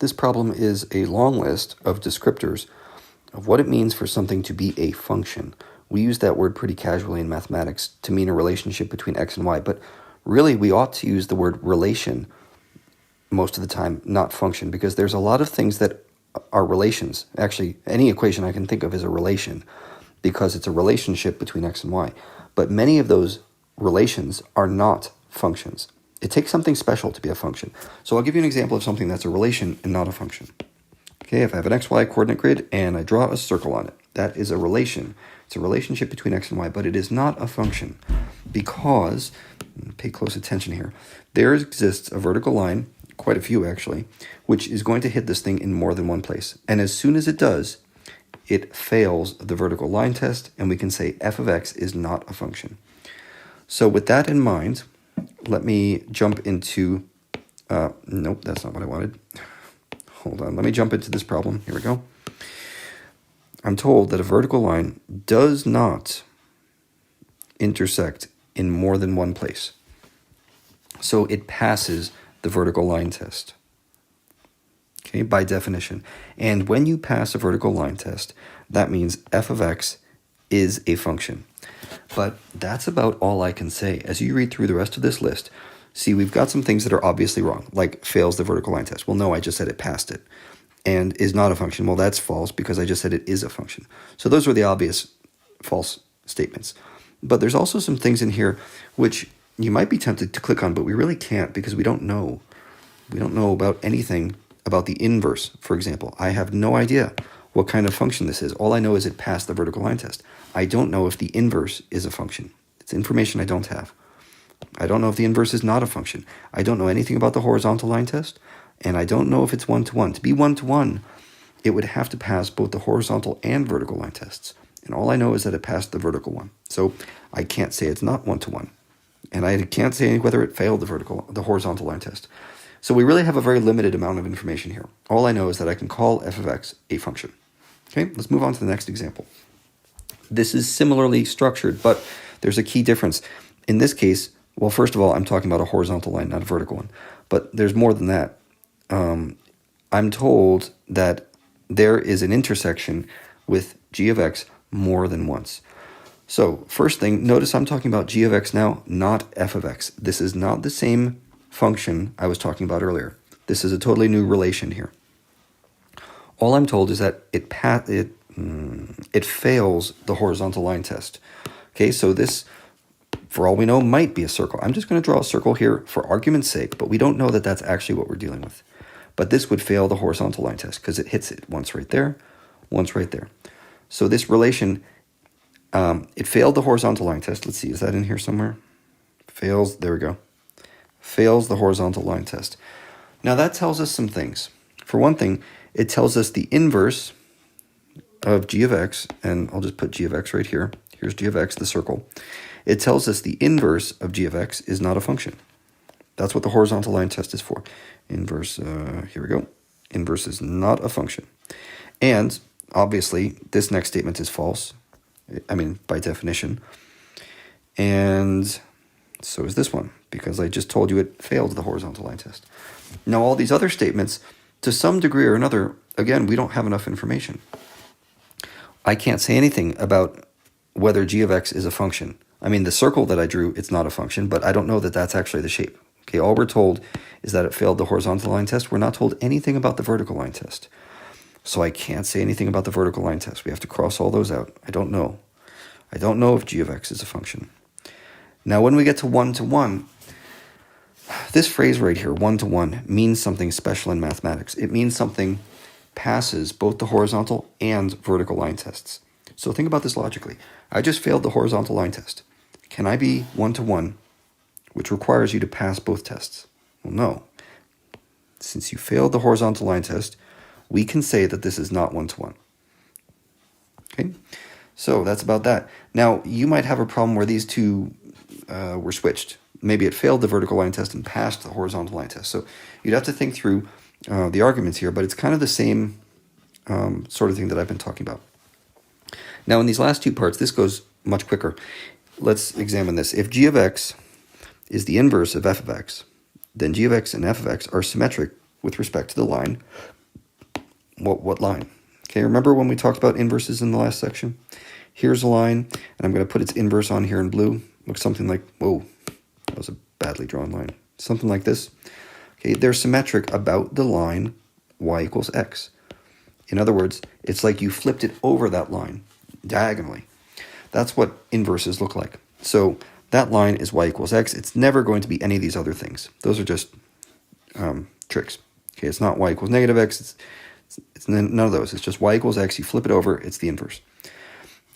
This problem is a long list of descriptors of what it means for something to be a function. We use that word pretty casually in mathematics to mean a relationship between x and y, but really we ought to use the word relation most of the time, not function, because there's a lot of things that are relations. Actually, any equation I can think of is a relation because it's a relationship between x and y. But many of those relations are not functions. It takes something special to be a function. So I'll give you an example of something that's a relation and not a function. Okay, if I have an xy coordinate grid and I draw a circle on it, that is a relation. It's a relationship between x and y, but it is not a function because, pay close attention here, there exists a vertical line, quite a few actually, which is going to hit this thing in more than one place. And as soon as it does, it fails the vertical line test, and we can say f of x is not a function. So with that in mind, let me jump into, nope, that's not what I wanted. Hold on, let me jump into this problem. Here we go. I'm told that a vertical line does not intersect in more than one place. So it passes the vertical line test, okay, by definition. And when you pass a vertical line test, that means f of x is a function. But that's about all I can say. As you read through the rest of this list, see, we've got some things that are obviously wrong, like fails the vertical line test. Well, no, I just said it passed it. And is not a function. Well, that's false because I just said it is a function. So those are the obvious false statements. But there's also some things in here which you might be tempted to click on, but we really can't because we don't know. We don't know about anything about the inverse, for example. I have no idea what kind of function this is. All I know is it passed the vertical line test. I don't know if the inverse is a function. It's information I don't have. I don't know if the inverse is not a function. I don't know anything about the horizontal line test, and I don't know if it's one-to-one. To be one-to-one, it would have to pass both the horizontal and vertical line tests. And all I know is that it passed the vertical one. So I can't say it's not one-to-one. And I can't say whether it failed the horizontal line test. So we really have a very limited amount of information here. All I know is that I can call f of x a function. Okay, let's move on to the next example. This is similarly structured, but there's a key difference. In this case, well, first of all, I'm talking about a horizontal line, not a vertical one. But there's more than that. I'm told that there is an intersection with g of x more than once. So first thing, notice I'm talking about g of x now, not f of x. This is not the same function I was talking about earlier. This is a totally new relation here. All I'm told is that it fails the horizontal line test. Okay, so this, for all we know, might be a circle. I'm just going to draw a circle here for argument's sake, but we don't know that that's actually what we're dealing with. But this would fail the horizontal line test because it hits it once right there, once right there. So this relation, it failed the horizontal line test. Let's see, is that in here somewhere? Fails, there we go. Fails the horizontal line test. Now that tells us some things. For one thing, it tells us the inverse of g of x, and I'll just put g of x right here. Here's g of x, the circle. It tells us the inverse of g of x is not a function. That's what the horizontal line test is for. Inverse, here we go. Inverse is not a function. And obviously, this next statement is false. I mean, by definition. And so is this one, because I just told you it failed the horizontal line test. Now, all these other statements, to some degree or another, again, we don't have enough information. I can't say anything about whether g of x is a function. I mean, the circle that I drew, it's not a function, but I don't know that that's actually the shape. Okay, all we're told is that it failed the horizontal line test. We're not told anything about the vertical line test. So I can't say anything about the vertical line test. We have to cross all those out. I don't know. I don't know if g of x is a function. Now, when we get to one-to-one, this phrase right here, one-to-one, means something special in mathematics. It means something passes both the horizontal and vertical line tests. So think about this logically. I just failed the horizontal line test. Can I be one-to-one, which requires you to pass both tests? Well, no. Since you failed the horizontal line test, we can say that this is not one-to-one. Okay? So that's about that. Now, you might have a problem where these two were switched. Maybe it failed the vertical line test and passed the horizontal line test. So you'd have to think through the arguments here, but it's kind of the same sort of thing that I've been talking about. Now, in these last two parts, this goes much quicker. Let's examine this. If g of x is the inverse of f of x, then g of x and f of x are symmetric with respect to the line. What line? Okay, remember when we talked about inverses in the last section? Here's a line, and I'm going to put its inverse on here in blue. Looks something like, whoa, that was a badly drawn line. Something like this. Okay, they're symmetric about the line y equals x. In other words, it's like you flipped it over that line diagonally. That's what inverses look like. So that line is y equals x. It's never going to be any of these other things. Those are just tricks. Okay, it's not y equals negative x. It's none of those. It's just y equals x. You flip it over, it's the inverse.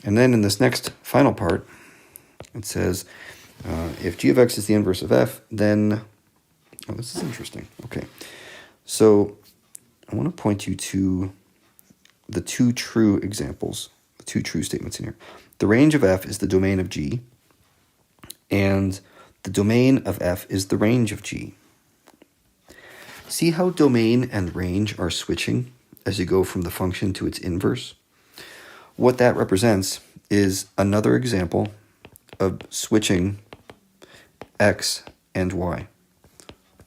And then in this next final part, it says, if g of x is the inverse of f, then, oh, this is interesting. Okay, so I want to point you to the two true examples, the two true statements in here. The range of f is the domain of g, and the domain of f is the range of g. See how domain and range are switching as you go from the function to its inverse? What that represents is another example of switching x and y.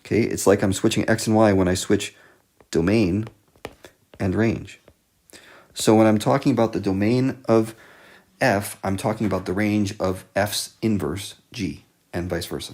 Okay, it's like I'm switching x and y when I switch domain and range. So when I'm talking about the domain of f, I'm talking about the range of f's inverse, g, and vice versa.